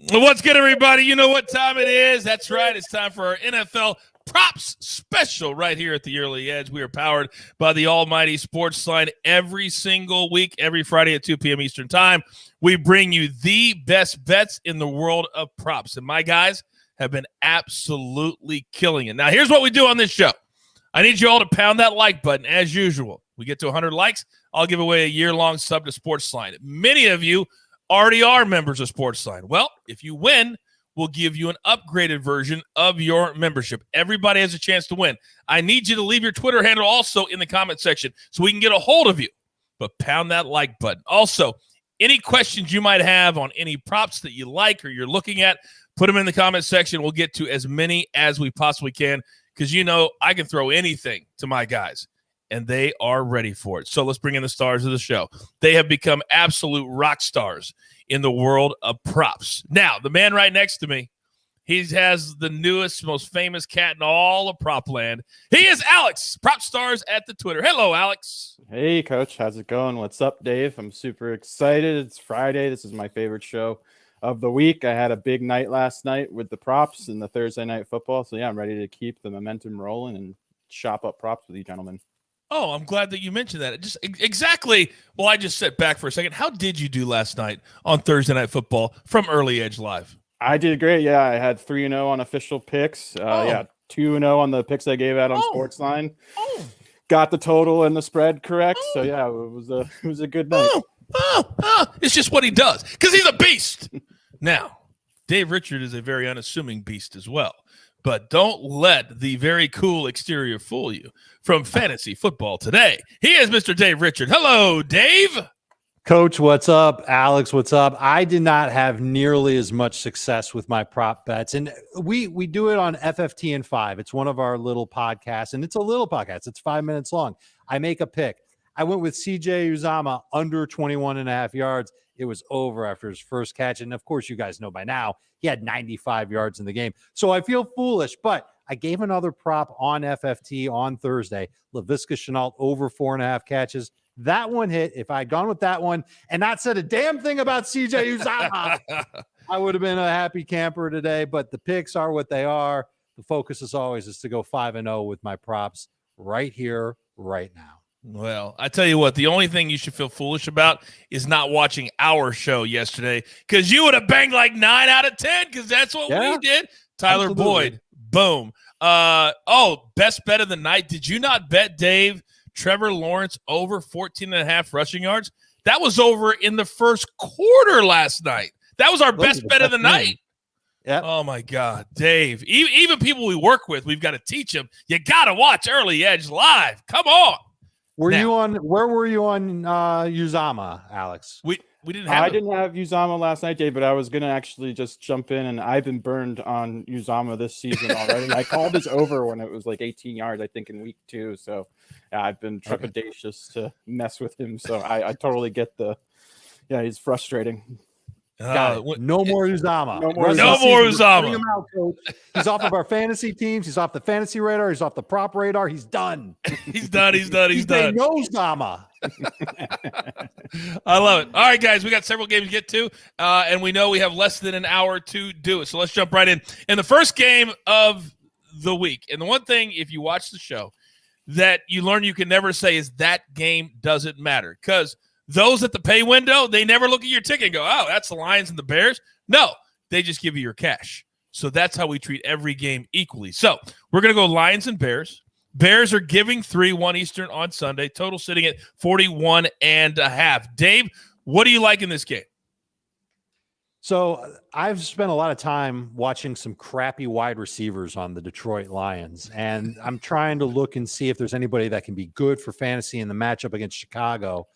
What's good, everybody? You know what time it is. That's right. It's time for our NFL Props Special right here at the Early Edge. We are powered by the almighty SportsLine every single week, every Friday at 2 p.m. Eastern Time. We bring you the best bets in the world of props. And my guys have been absolutely killing it. Now, here's what we do on this show. I need you all to pound that like button as usual. We get to 100 likes, I'll give away a year-long sub to SportsLine. Many of you already are members of SportsLine. Well, if you win, we'll give you an upgraded version of your membership. Everybody has a chance to win. I need you to leave your Twitter handle also in the comment section so we can get a hold of you. But pound that like button. Also, any questions you might have on any props that you like or you're looking at, put them in the comment section. We'll get to as many as we possibly can because, you know, I can throw anything to my guys, and they are ready for it. So let's bring in the stars of the show. They have become absolute rock stars in the world of props. Now, the man right next to me, he has the newest, most famous cat in all of prop land. He is Alex, Prop Stars at the Twitter. Hello, Alex. Hey, Coach. How's it going? What's up, Dave? I'm super excited. It's Friday. This is my favorite show of the week. I had a big night last night with the props and the Thursday night football. So, yeah, I'm ready to keep the momentum rolling and shop up props with you gentlemen. Oh, I'm glad that you mentioned that. Just exactly. Well, I just sat back for a second. How did you do last night on Thursday Night Football from Early Edge Live? I did great. Yeah, I had 3-0 on official picks. Yeah, 2-0 on the picks I gave out on SportsLine. Got the total and the spread correct. So yeah, it was a good night. It's just what he does because he's a beast. Now, Dave Richard is a very unassuming beast as well. But don't let the very cool exterior fool you. From Fantasy Football Today, he is Mr. Dave Richard. Hello, Dave. Coach, what's up? Alex, what's up? I did not have nearly as much success with my prop bets. And we do it on FFT and 5. It's one of our little podcasts, and it's a little podcast. It's 5 minutes long. I make a pick. I went with CJ Uzomah under 21.5 yards. It was over after his first catch. And, of course, you guys know by now, he had 95 yards in the game. So I feel foolish, but I gave another prop on FFT on Thursday. Laviska Shenault over 4.5 catches. That one hit. If I had gone with that one and not said a damn thing about CJ Uzomah, I would have been a happy camper today. But the picks are what they are. The focus, as always, is to go 5-0 with my props right here, right now. Well, I tell you what, the only thing you should feel foolish about is not watching our show yesterday because you would have banged like 9 out of 10 because that's what we did. Tyler Absolutely. Boyd, boom. Best bet of the night. Did you not bet, Dave, Trevor Lawrence over 14.5 rushing yards? That was over in the first quarter last night. That was our best bet of the night. Yeah. Oh, my God. Dave, even people we work with, we've got to teach them. You got to watch Early Edge Live. Come on. Where were you on Uzomah, Alex? We didn't have I didn't have Uzomah last night, Dave, but I was gonna actually just jump in, and I've been burned on Uzomah this season already. I called his over when it was like 18 yards, I think, in week 2. So yeah, I've been trepidatious to mess with him. So I totally get he's frustrating. No more Uzomah. No more Uzomah. Bring him out, Coach. He's off of our fantasy teams. He's off the fantasy radar. He's off the prop radar. He's done. He's done. No Uzomah. I love it. All right, guys, we got several games to get to, and we know we have less than an hour to do it. So let's jump right in. In the first game of the week, and the one thing, if you watch the show, that you learn you can never say is that game doesn't matter because those at the pay window, they never look at your ticket and go, oh, that's the Lions and the Bears. No, they just give you your cash. So that's how we treat every game equally. So we're going to go Lions and Bears. Bears are giving 3-1 Eastern on Sunday. Total sitting at 41.5. Dave, what do you like in this game? So I've spent a lot of time watching some crappy wide receivers on the Detroit Lions, and I'm trying to look and see if there's anybody that can be good for fantasy in the matchup against Chicago.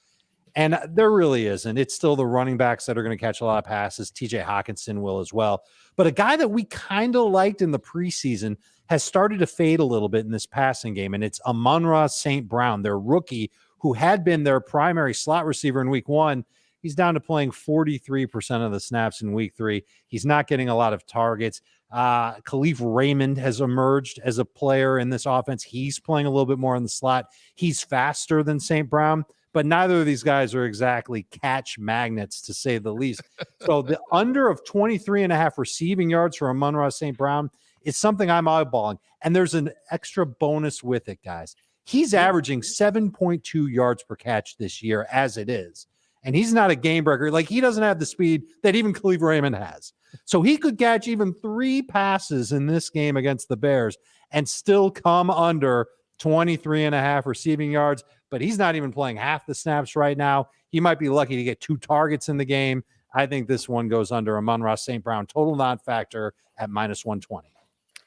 And there really isn't. It's still the running backs that are going to catch a lot of passes. TJ Hawkinson will as well. But a guy that we kind of liked in the preseason has started to fade a little bit in this passing game, and it's Amon-Ra St. Brown, their rookie, who had been their primary slot receiver in week 1. He's down to playing 43% of the snaps in week 3. He's not getting a lot of targets. Khalif Raymond has emerged as a player in this offense. He's playing a little bit more in the slot. He's faster than St. Brown, but neither of these guys are exactly catch magnets, to say the least. So the under of 23.5 receiving yards for Amon-Ra St. Brown is something I'm eyeballing. And there's an extra bonus with it, guys. He's averaging 7.2 yards per catch this year as it is. And he's not a game breaker. Like, he doesn't have the speed that even Khalif Raymond has. So he could catch even 3 passes in this game against the Bears and still come under 23.5 receiving yards. But he's not even playing half the snaps right now. He might be lucky to get 2 targets in the game. I think this one goes under Amon-Ra St. Brown, total non-factor at -120.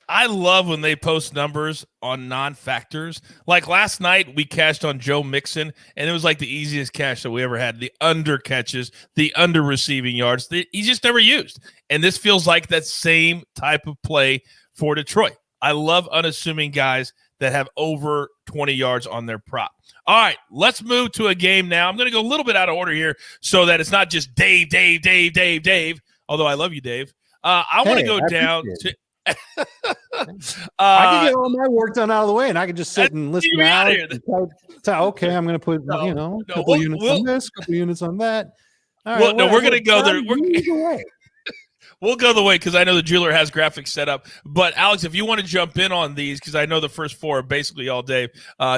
I love when they post numbers on non-factors. Like last night, we cashed on Joe Mixon, and it was like the easiest cash that we ever had. The under catches, the under receiving yards, he just never used. And this feels like that same type of play for Detroit. I love unassuming guys that have over 20 yards on their prop. All right, let's move to a game now. I'm going to go a little bit out of order here so that it's not just Dave, although I love you, Dave. I want to go down to – I can get all my work done out of the way, and I can just sit and listen out. Okay, I'm going to put a couple units on this, couple units on that. All right, we're going to go there. We'll go the way because I know the jeweler has graphics set up. But Alex, if you want to jump in on these, because I know the first 4 are basically all Dave,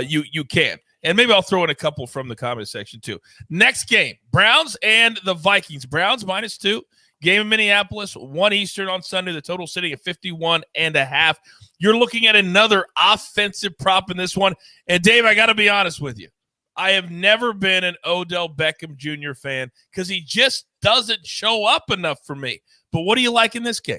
you can. And maybe I'll throw in a couple from the comment section too. Next game, Browns and the Vikings. Browns -2. Game in Minneapolis, 1 Eastern on Sunday. The total sitting at 51.5. You're looking at another offensive prop in this one. And, Dave, I got to be honest with you. I have never been an Odell Beckham Jr. fan because he just doesn't show up enough for me. But what do you like in this game?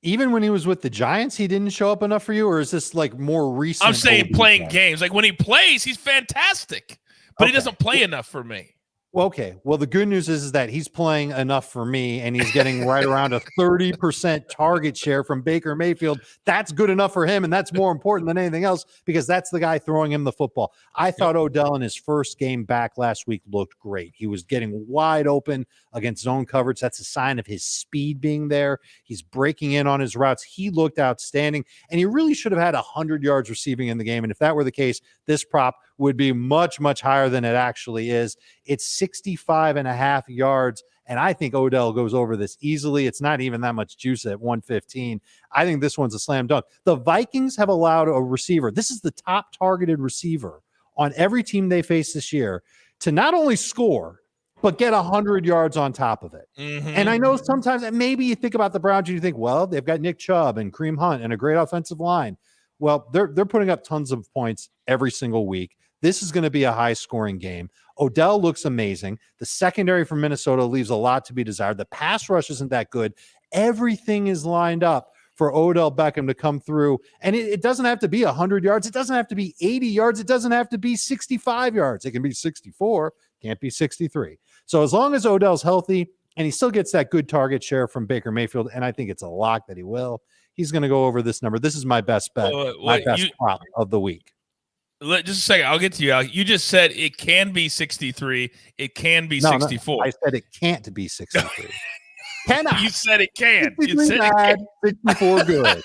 Even when he was with the Giants, he didn't show up enough for you? Or is this like more recent? I'm saying playing games. Like when he plays, he's fantastic. But he doesn't play enough for me. Well, okay. Well, the good news is that he's playing enough for me, and he's getting right around a 30% target share from Baker Mayfield. That's good enough for him, and that's more important than anything else because that's the guy throwing him the football. I thought Odell in his first game back last week looked great. He was getting wide open against zone coverage. That's a sign of his speed being there. He's breaking in on his routes. He looked outstanding, and he really should have had 100 yards receiving in the game, and if that were the case, this prop would be much, much higher than it actually is. It's 65.5 yards, and I think Odell goes over this easily. It's not even that much juice at 115. I think this one's a slam dunk. The Vikings have allowed a receiver. This is the top targeted receiver on every team they face this year to not only score, but get 100 yards on top of it. Mm-hmm. And I know sometimes maybe you think about the Browns and you think, well, they've got Nick Chubb and Kareem Hunt and a great offensive line. Well, they're putting up tons of points every single week. This is going to be a high-scoring game. Odell looks amazing. The secondary from Minnesota leaves a lot to be desired. The pass rush isn't that good. Everything is lined up for Odell Beckham to come through. And it doesn't have to be 100 yards. It doesn't have to be 80 yards. It doesn't have to be 65 yards. It can be 64. Can't be 63. So as long as Odell's healthy and he still gets that good target share from Baker Mayfield, and I think it's a lock that he will, he's going to go over this number. This is my best bet, my best prop of the week. Just a second. I'll get to you, Alex. You just said it can be 63. It can be 64. No, I said it can't be 63. Cannot. You said it can. 63 bad, 64 good.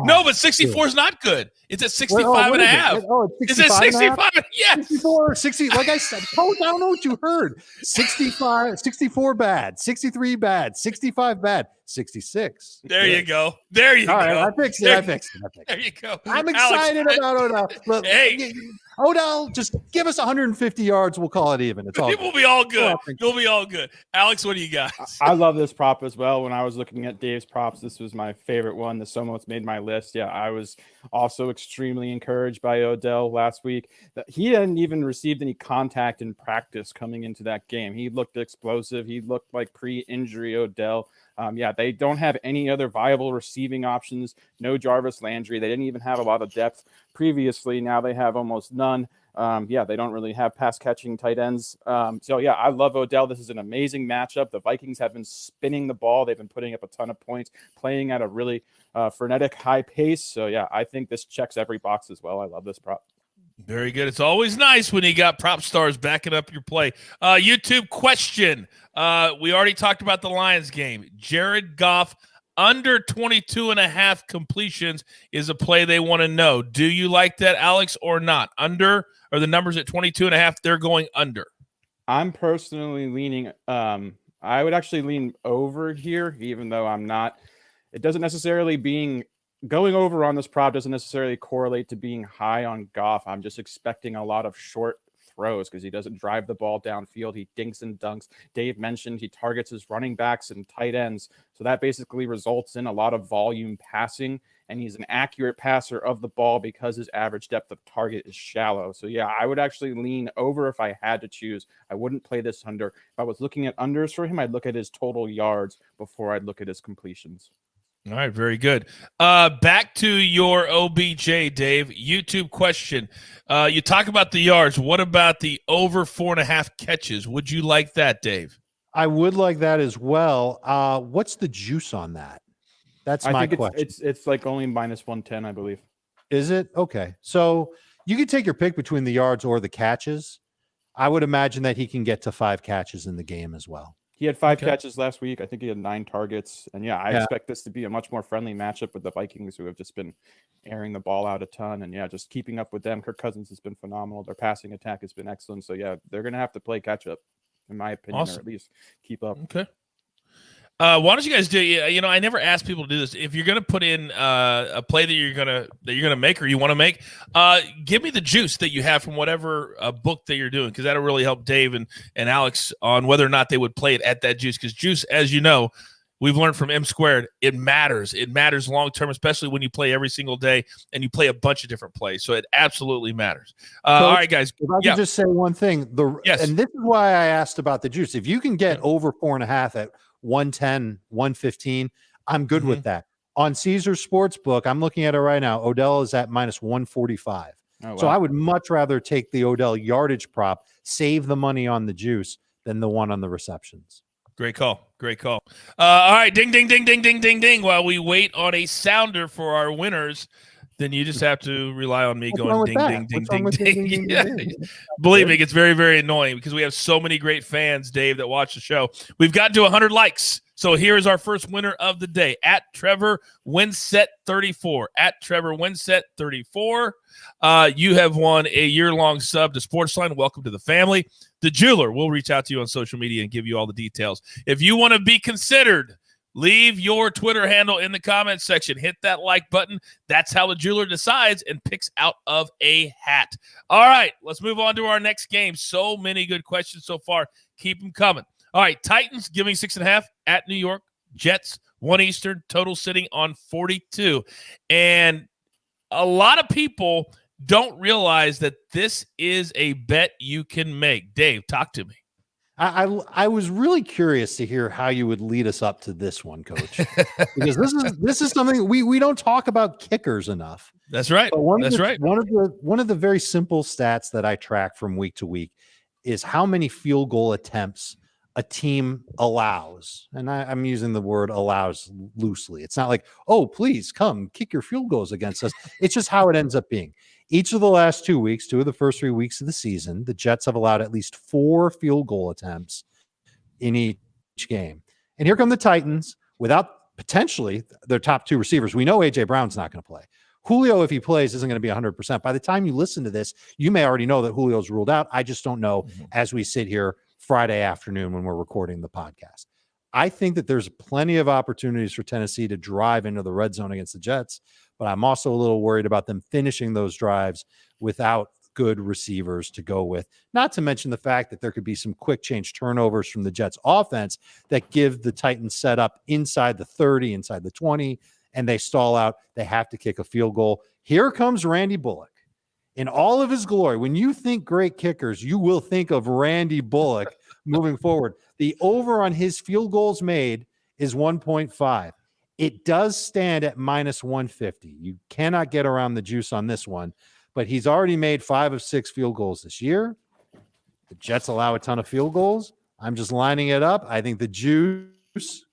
No, but 64 is not good. It's at 65 and a half. It's at 65. Yes. 64, 60. Like I said, Coach, I don't know what you heard. 65, 64 bad, 63 bad, 65 bad, 66. There you go. There you go. All right, I fixed it. There you go. I'm excited about Odell. Look, hey. Odell, just give us 150 yards. We'll call it even. It will be all good. You'll be all good. Alex, what do you got? I love this prop as well. When I was looking at Dave's props, this was my favorite one. This almost made my list. Yeah, I was also extremely encouraged by Odell last week. He hadn't even received any contact in practice coming into that game. He looked explosive. He looked like pre-injury Odell. They don't have any other viable receiving options. No Jarvis Landry. They didn't even have a lot of depth previously. Now they have almost none. They don't really have pass catching tight ends. I love Odell. This is an amazing matchup. The Vikings have been spinning the ball. They've been putting up a ton of points, playing at a really frenetic high pace. So I think this checks every box as well. I love this prop. Very good. It's always nice when you got prop stars backing up your play. YouTube question. We already talked about the Lions game. Jared Goff under 22.5 completions is a play they want to know. Do you like that, Alex, or not? Under, or the numbers at 22.5, they're going under. I'm personally leaning. I would actually lean over here, even though I'm not. It doesn't necessarily going over on this prop doesn't necessarily correlate to being high on Goff. I'm just expecting a lot of short throws because he doesn't drive the ball downfield. He dinks and dunks. Dave mentioned he targets his running backs and tight ends. So that basically results in a lot of volume passing. And he's an accurate passer of the ball because his average depth of target is shallow. So yeah, I would actually lean over if I had to choose. I wouldn't play this under. If I was looking at unders for him, I'd look at his total yards before I'd look at his completions. All right, very good. Back to your OBJ, Dave. YouTube question. You talk about the yards. What about the over 4.5 catches? Would you like that, Dave? I would like that as well. What's the juice on that? That's my question. It's like only -110, I believe. Is it? Okay. So you could take your pick between the yards or the catches. I would imagine that he can get to 5 catches in the game as well. He had 5 catches last week. I think he had 9 targets. And I expect this to be a much more friendly matchup with the Vikings, who have just been airing the ball out a ton. And just keeping up with them. Kirk Cousins has been phenomenal. Their passing attack has been excellent. So they're going to have to play catch up, in my opinion, or at least keep up. Okay. Why don't you guys do? I never ask people to do this. If you're going to put in a play that you're gonna make or you want to make, give me the juice that you have from whatever book that you're doing, because that'll really help Dave and Alex on whether or not they would play it at that juice. Because juice, as you know, we've learned from M Squared, it matters. It matters long term, especially when you play every single day and you play a bunch of different plays. So it absolutely matters. Coach, all right, guys. If I can just say one thing, and this is why I asked about the juice. If you can get over 4.5 at 110, 115, I'm good with that. On Caesars Sportsbook, I'm looking at it right now. Odell is at -145. Oh, wow. So I would much rather take the Odell yardage prop, save the money on the juice, than the one on the receptions. Great call. Great call. All right. Ding, ding, ding, ding, ding, ding, ding. While we wait on a sounder for our winners, then you just have to rely on me going ding, ding, ding, ding, ding, ding. Believe me, it's very, very annoying because we have so many great fans, Dave, that watch the show. We've gotten to 100 likes. So here is our first winner of the day, at Trevor Winset34. At Trevor Winset34. You have won a year-long sub to SportsLine. Welcome to the family. The Jeweler will reach out to you on social media and give you all the details. If you want to be considered, leave your Twitter handle in the comments section. Hit that like button. That's how the Jeweler decides and picks out of a hat. All right, let's move on to our next game. So many good questions so far. Keep them coming. All right, Titans giving 6.5 at New York. Jets, 1 Eastern, total sitting on 42. And a lot of people don't realize that this is a bet you can make. Dave, talk to me. I was really curious to hear how you would lead us up to this one, Coach, because this is something we don't talk about kickers enough. That's right. That's right. One of the very simple stats that I track from week to week is how many field goal attempts a team allows, and I'm using the word allows loosely. It's not like, oh, please come kick your field goals against us. It's just how it ends up being. Each of the last 2 weeks, 2 of the first 3 weeks of the season, the Jets have allowed at least 4 field goal attempts in each game. And here come the Titans without potentially their top 2 receivers. We know A.J. Brown's not going to play. Julio, if he plays, isn't going to be 100%. By the time you listen to this, you may already know that Julio's ruled out. I just don't know as we sit here Friday afternoon when we're recording the podcast. I think that there's plenty of opportunities for Tennessee to drive into the red zone against the Jets, but I'm also a little worried about them finishing those drives without good receivers to go with, not to mention the fact that there could be some quick change turnovers from the Jets offense that give the Titans set up inside the 30, inside the 20, and they stall out. They have to kick a field goal. Here comes Randy Bullock in all of his glory. When you think great kickers, you will think of Randy Bullock moving forward. The over on his field goals made is 1.5. It does stand at -150. You cannot get around the juice on this one, but he's already made 5 of 6 field goals this year. The Jets allow a ton of field goals. I'm just lining it up. I think the juice,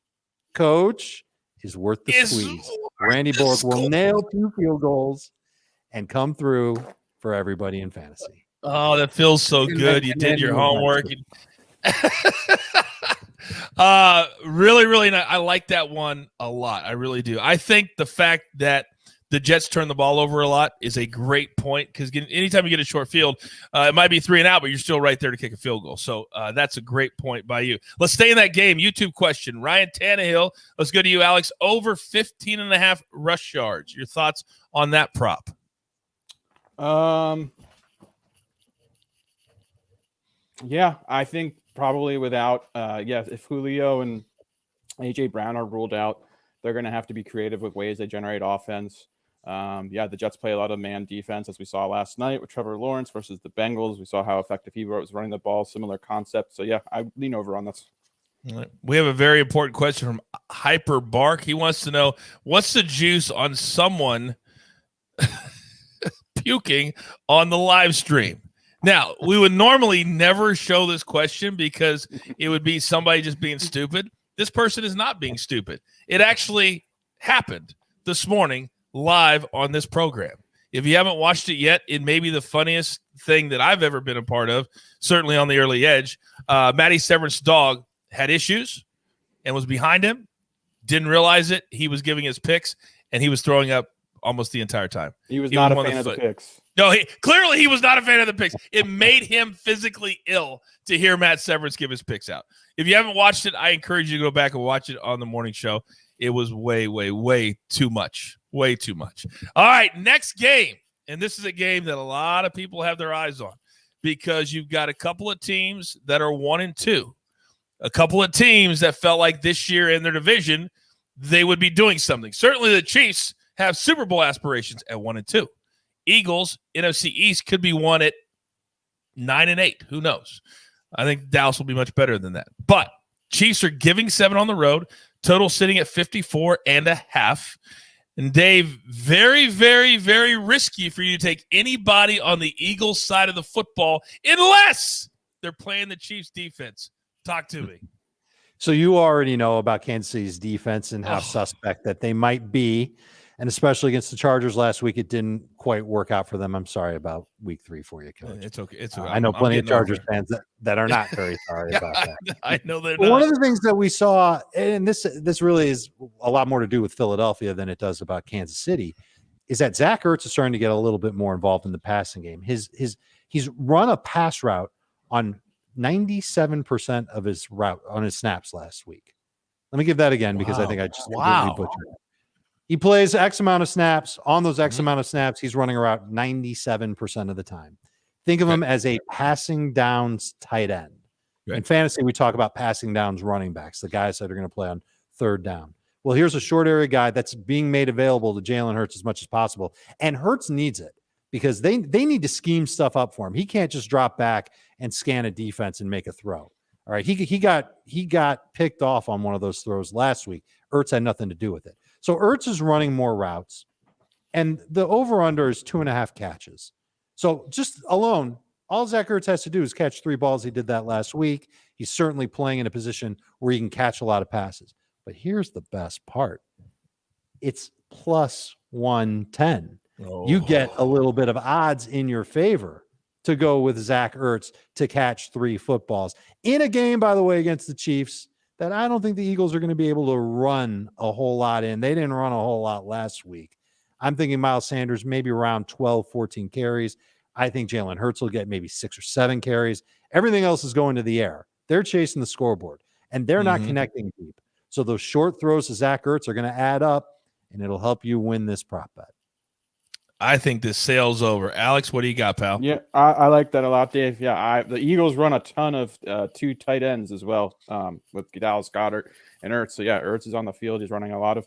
Coach, is worth the squeeze. Randy Bullock will nail 2 field goals and come through for everybody in fantasy. Oh, that feels so good. You did your homework. Really, really nice. I like that one a lot. I really do. I think the fact that the Jets turn the ball over a lot is a great point because anytime you get a short field, it might be 3 and out, but you're still right there to kick a field goal. So that's a great point by you. Let's stay in that game. YouTube question. Ryan Tannehill, let's go to you, Alex. Over 15.5 rush yards. Your thoughts on that prop? Yeah, I think probably without, if Julio and A.J. Brown are ruled out, they're going to have to be creative with ways they generate offense. The Jets play a lot of man defense, as we saw last night with Trevor Lawrence versus the Bengals. We saw how effective he was running the ball, similar concept. So, yeah, I lean over on this. We have a very important question from Hyper Bark. He wants to know, what's the juice on someone puking on the live stream? Now, we would normally never show this question because it would be somebody just being stupid. This person is not being stupid. It actually happened this morning live on this program. If you haven't watched it yet, it may be the funniest thing that I've ever been a part of, certainly on the early edge. Matty Severance' dog had issues and was behind him, didn't realize it. He was giving his picks, and he was throwing up almost the entire time. He was not a fan of the picks. No, clearly he was not a fan of the picks. It made him physically ill to hear Matt Severance give his picks out. If you haven't watched it, I encourage you to go back and watch it on the morning show. It was way, way, way too much. Way too much. All right, next game. And this is a game that a lot of people have their eyes on because you've got a couple of teams that are 1-2. A couple of teams that felt like this year in their division, they would be doing something. Certainly the Chiefs have Super Bowl aspirations at 1-2. Eagles, NFC East could be won at 9-8. Who knows? I think Dallas will be much better than that. But Chiefs are giving 7 on the road, total sitting at 54.5. And Dave, very, very, very risky for you to take anybody on the Eagles side of the football unless they're playing the Chiefs defense. Talk to me. So you already know about Kansas City's defense and how suspect that they might be. And especially against the Chargers last week, it didn't quite work out for them. I'm sorry about week 3 for you, Coach. It's okay. It's okay. I know plenty of Chargers fans that are not very sorry about that. I know they're not. One of the things that we saw, and this really is a lot more to do with Philadelphia than it does about Kansas City, is that Zach Ertz is starting to get a little bit more involved in the passing game. He's run a pass route on 97% of his route on his snaps last week. Let me give that again because I think I just completely butchered it. He plays X amount of snaps. On those X amount of snaps, he's running around 97% of the time. Think of him as a passing downs tight end. In fantasy, we talk about passing downs running backs, the guys that are going to play on third down. Well, here's a short area guy that's being made available to Jalen Hurts as much as possible. And Hurts needs it because they need to scheme stuff up for him. He can't just drop back and scan a defense and make a throw. All right, he got picked off on one of those throws last week. Ertz had nothing to do with it. So Ertz is running more routes, and the over-under is 2.5 catches. So just alone, all Zach Ertz has to do is catch 3 balls. He did that last week. He's certainly playing in a position where he can catch a lot of passes. But here's the best part. It's plus 110. You get a little bit of odds in your favor to go with Zach Ertz to catch 3 footballs in a game, by the way, against the Chiefs that I don't think the Eagles are going to be able to run a whole lot in. They didn't run a whole lot last week. I'm thinking Miles Sanders maybe around 12, 14 carries. I think Jalen Hurts will get maybe 6 or 7 carries. Everything else is going to the air. They're chasing the scoreboard, and they're not connecting deep. So those short throws to Zach Ertz are going to add up, and it'll help you win this prop bet. I think this sail's over. Alex, what do you got, pal? Yeah, I like that a lot, Dave. Yeah, the Eagles run a ton of 2 tight ends as well with Dallas Goedert and Ertz. So, yeah, Ertz is on the field. He's running a lot of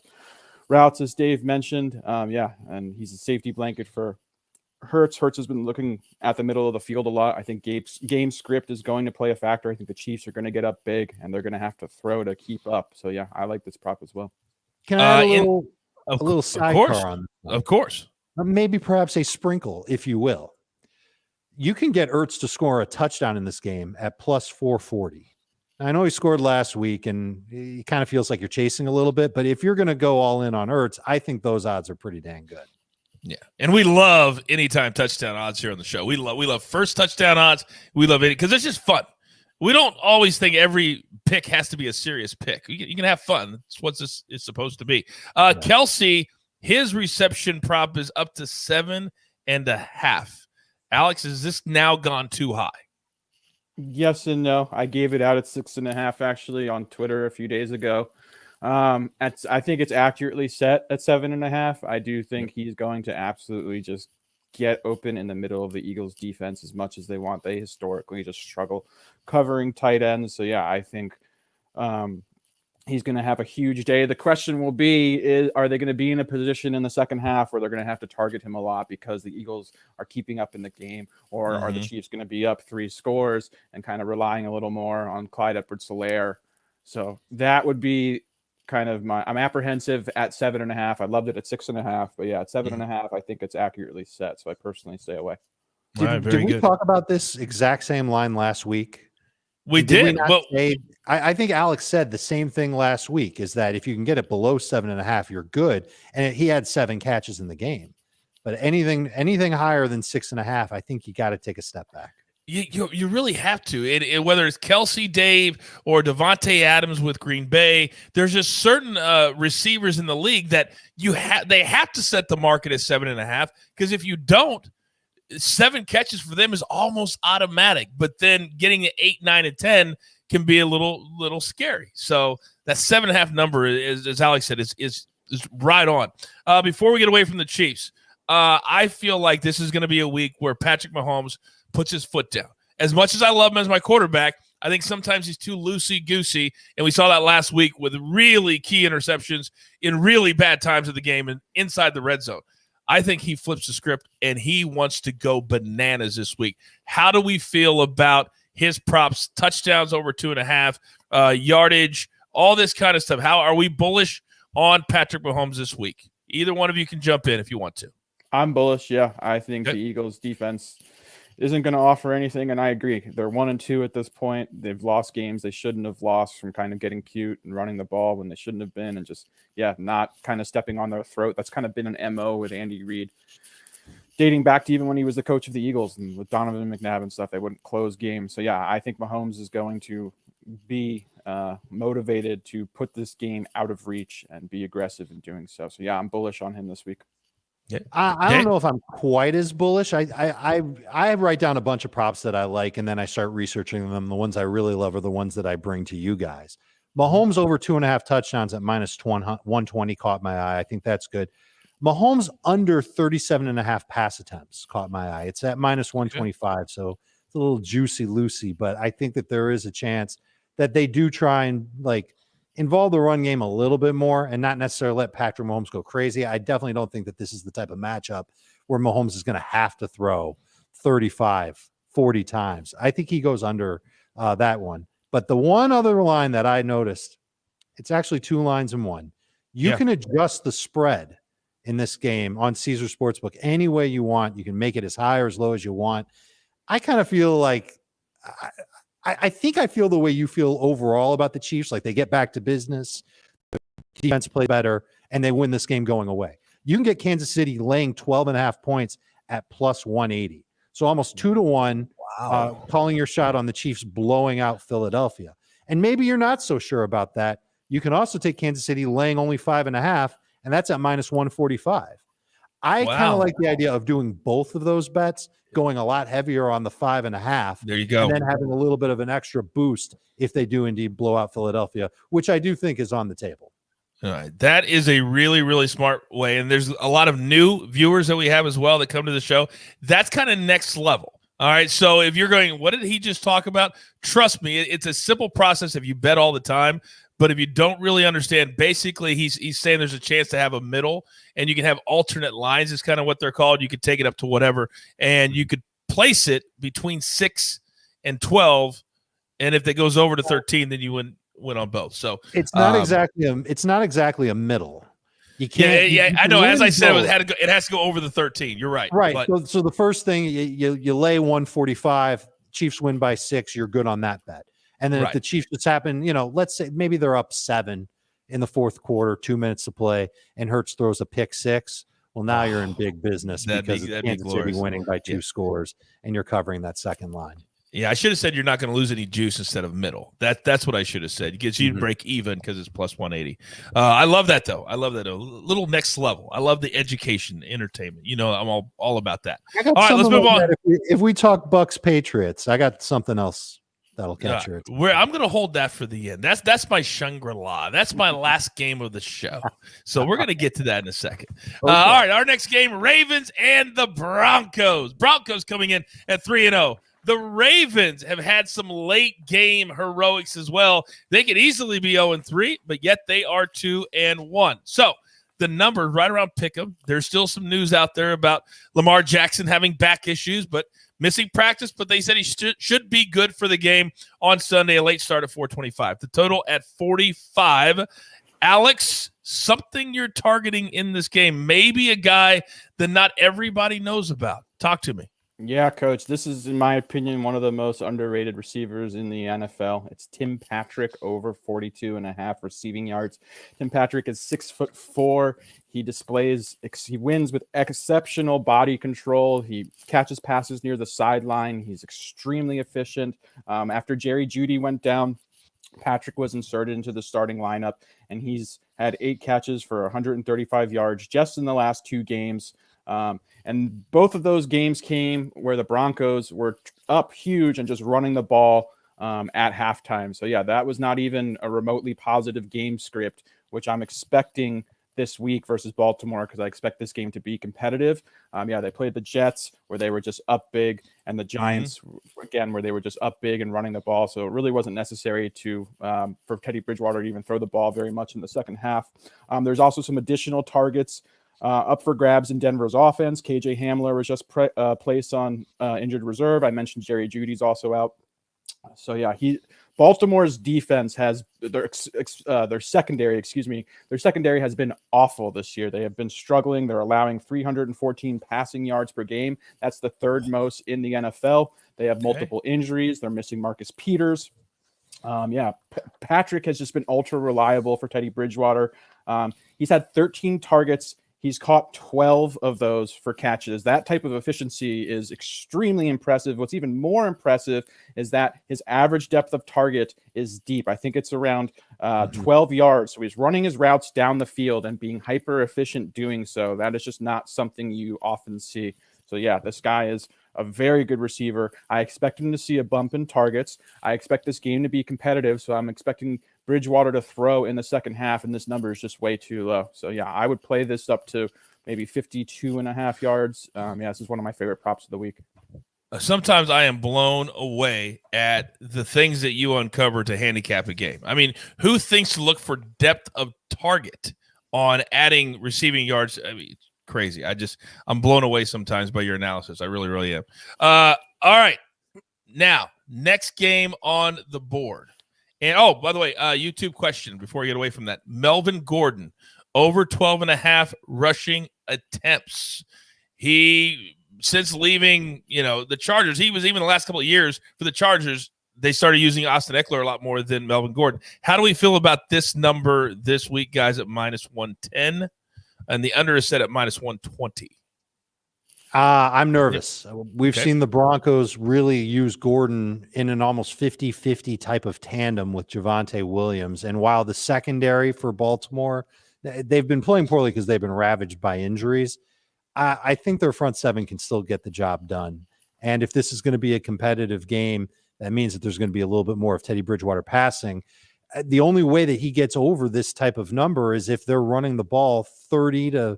routes, as Dave mentioned. And he's a safety blanket for Hurts. Hurts has been looking at the middle of the field a lot. I think game script is going to play a factor. I think the Chiefs are going to get up big, and they're going to have to throw to keep up. So, yeah, I like this prop as well. Can I add a little sidecar on this? Of course. Maybe perhaps a sprinkle, if you will. You can get Ertz to score a touchdown in this game at plus 440. I know he scored last week, and he kind of feels like you're chasing a little bit. But if you're going to go all in on Ertz, I think those odds are pretty dang good. Yeah, and we love anytime touchdown odds here on the show. We love first touchdown odds. We love it because it's just fun. we don't always think every pick has to be a serious pick. You can have fun. That's what this is supposed to be. Kelsey, his reception prop is up to 7.5. Alex, has this now gone too high? Yes and no. I gave it out at 6.5 actually on Twitter a few days ago. I think it's accurately set at 7.5. I do think he's going to absolutely just get open in the middle of the Eagles defense as much as they want. They historically just struggle covering tight ends. So yeah, I think he's going to have a huge day. The question will be, are they going to be in a position in the second half where they're going to have to target him a lot because the Eagles are keeping up in the game, or are the Chiefs going to be up 3 scores and kind of relying a little more on Clyde Edwards-Helaire? So that would be kind of I'm apprehensive at 7.5. I loved it at 6.5, but yeah, at 7.5, I think it's accurately set. So I personally stay away. Did we talk about this exact same line last week? We did. I think Alex said the same thing last week, is that if you can get it below 7.5, you're good. And he had 7 catches in the game. But anything higher than 6.5, I think you got to take a step back. You really have to. Whether it's Kelsey, Dave, or Davante Adams with Green Bay, there's just certain receivers in the league that they have to set the market at 7.5, because if you don't, 7 catches for them is almost automatic. But then getting it 8, 9, and 10 can be a little scary. So that 7.5 number is, as Alex said, is right on. Before we get away from the Chiefs, I feel like this is going to be a week where Patrick Mahomes puts his foot down. As much as I love him as my quarterback, I think sometimes he's too loosey-goosey, and we saw that last week with really key interceptions in really bad times of the game and inside the red zone. I think he flips the script, and he wants to go bananas this week. How do we feel about his props, touchdowns over 2.5, yardage, all this kind of stuff? How are we bullish on Patrick Mahomes this week? Either one of you can jump in if you want to. I'm bullish, yeah. I think the Eagles defense isn't going to offer anything, and I agree. They're 1-2 at this point. They've lost games they shouldn't have lost from kind of getting cute and running the ball when they shouldn't have been, and just, not kind of stepping on their throat. That's kind of been an MO with Andy Reid, dating back to even when he was the coach of the Eagles and with Donovan McNabb and stuff. They wouldn't close games. So, I think Mahomes is going to be motivated to put this game out of reach and be aggressive in doing so. So, I'm bullish on him this week. Yeah. I don't know if I'm quite as bullish. I write down a bunch of props that I like, and then I start researching them. The ones I really love are the ones that I bring to you guys. Mahomes over 2.5 touchdowns at -120 caught my eye. I think that's good. Mahomes under 37.5 pass attempts caught my eye. It's at -125, so it's a little juicy-loosey, but I think that there is a chance that they do try and involve the run game a little bit more and not necessarily let Patrick Mahomes go crazy. I definitely don't think that this is the type of matchup where Mahomes is going to have to throw 35, 40 times. I think he goes under that one. But the one other line that I noticed, it's actually 2 lines in one. You can adjust the spread in this game on Caesar Sportsbook any way you want. You can make it as high or as low as you want. I kind of feel like I think I feel the way you feel overall about the Chiefs. Like, they get back to business, the defense play better, and they win this game going away. You can get Kansas City laying 12.5 points at +180. So almost 2-1, calling your shot on the Chiefs blowing out Philadelphia. And maybe you're not so sure about that. You can also take Kansas City laying only 5.5, and that's at -145. I kind of like the idea of doing both of those bets, going a lot heavier on the 5.5. There you go. And then having a little bit of an extra boost if they do indeed blow out Philadelphia, which I do think is on the table. All right. That is a really, really smart way. And there's a lot of new viewers that we have as well that come to the show. That's kind of next level. All right. So if you're going, what did he just talk about? Trust me, it's a simple process if you bet all the time. But if you don't really understand, basically he's saying there's a chance to have a middle, and you can have alternate lines is kind of what they're called. You could take it up to whatever, and you could place it between 6 and 12. And if it goes over to 13, then you win on both. So it's not exactly a middle. You can't. Yeah, I know. As I said, it has to go over the 13. You're right. Right. But, so the first thing you lay 145. Chiefs win by 6. You're good on that bet. And then if the Chiefs just happen, let's say maybe they're up 7 in the fourth quarter, 2 minutes to play, and Hurts throws a pick 6. Well, now you're in big business because it's Kansas City winning by 2 scores, and you're covering that second line. Yeah, I should have said you're not going to lose any juice instead of middle. That's what I should have said. It gets you to break even because it's plus 180. I love that though. A little next level. I love the education, entertainment. I'm all about that. All right, let's move on. If we talk Bucks Patriots, I got something else that'll catch your attention. I'm going to hold that for the end. That's my Shangri-La. That's my last game of the show. So we're going to get to that in a second. Okay. All right, our next game: Ravens and the Broncos. Broncos coming in at 3-0. The Ravens have had some late game heroics as well. They could easily be 0-3, but yet they are 2-1. So the number right around pick'em. There's still some news out there about Lamar Jackson having back issues, but missing practice. But they said he should be good for the game on Sunday. A late start at 4:25. The total at 45. Alex, something you're targeting in this game? Maybe a guy that not everybody knows about. Talk to me. Yeah, Coach. This is, in my opinion, one of the most underrated receivers in the NFL. It's Tim Patrick, over 42.5 receiving yards. Tim Patrick is 6'4". He wins with exceptional body control. He catches passes near the sideline. He's extremely efficient. After Jerry Jeudy went down, Patrick was inserted into the starting lineup, and he's had 8 catches for 135 yards just in the last 2 games. And both of those games came where the Broncos were up huge and just running the ball at halftime. So, yeah, that was not even a remotely positive game script, which I'm expecting this week versus Baltimore, because I expect this game to be competitive. They played the Jets where they were just up big, and the Giants, again, where they were just up big and running the ball. So it really wasn't necessary for Teddy Bridgewater to even throw the ball very much in the second half. There's also some additional targets up for grabs in Denver's offense. KJ Hamler was just placed on injured reserve. I mentioned Jerry Jeudy's also out. So yeah, Baltimore's defense has their secondary. Their secondary has been awful this year. They have been struggling. They're allowing 314 passing yards per game. That's the 3rd most in the NFL. They have multiple injuries. They're missing Marcus Peters. Patrick has just been ultra reliable for Teddy Bridgewater. He's had 13 targets. He's caught 12 of those for catches. That type of efficiency is extremely impressive. What's even more impressive is that his average depth of target is deep. I think it's around 12 yards. So he's running his routes down the field and being hyper efficient doing so. That is just not something you often see. So yeah, this guy is a very good receiver. I expect him to see a bump in targets. I expect this game to be competitive. So I'm expecting Bridgewater to throw in the second half, and this number is just way too low. So yeah, I would play this up to maybe 52.5 yards. This is one of my favorite props of the week. Sometimes I am blown away at the things that you uncover to handicap a game. I mean, who thinks to look for depth of target on adding receiving yards? I mean, it's crazy. I'm blown away sometimes by your analysis. I really, really am. All right. Now, next game on the board. And, by the way, YouTube question before we get away from that. Melvin Gordon, over 12.5 rushing attempts. He, since leaving, the Chargers, he was even the last couple of years for the Chargers, they started using Austin Eckler a lot more than Melvin Gordon. How do we feel about this number this week, guys, at -110? And the under is set at -120. I'm nervous. We've seen the Broncos really use Gordon in an almost 50-50 type of tandem with Javante Williams. And while the secondary for Baltimore, they've been playing poorly because they've been ravaged by injuries, I think their front seven can still get the job done. And if this is going to be a competitive game, that means that there's going to be a little bit more of Teddy Bridgewater passing. The only way that he gets over this type of number is if they're running the ball 30 to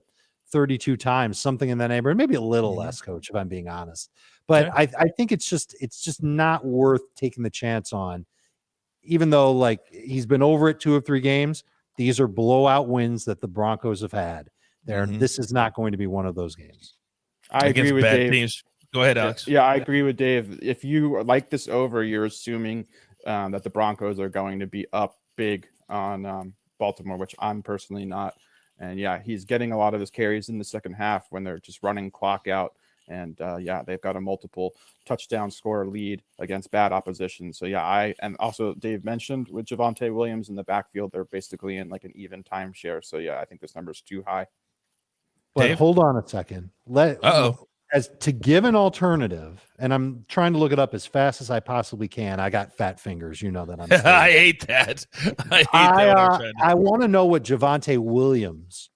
32 times, something in that neighborhood, maybe a little less, Coach, if I'm being honest. But I think it's just not worth taking the chance on, even though he's been over it 2 of 3 games. These are blowout wins that the Broncos have had. This is not going to be one of those games. I agree with Dave. Teams. Go ahead, Alex. Yeah, I agree with Dave. If you like this over, you're assuming that the Broncos are going to be up big on Baltimore, which I'm personally not. And yeah, he's getting a lot of his carries in the second half when they're just running clock out. And they've got a multiple touchdown score lead against bad opposition. So yeah, and also Dave mentioned with Javante Williams in the backfield, they're basically in an even timeshare. So yeah, I think this number is too high. But hold on a second. as to give an alternative, and I'm trying to look it up as fast as I possibly can. I got fat fingers. You know that I'm I hate that. I want to know what Javante Williams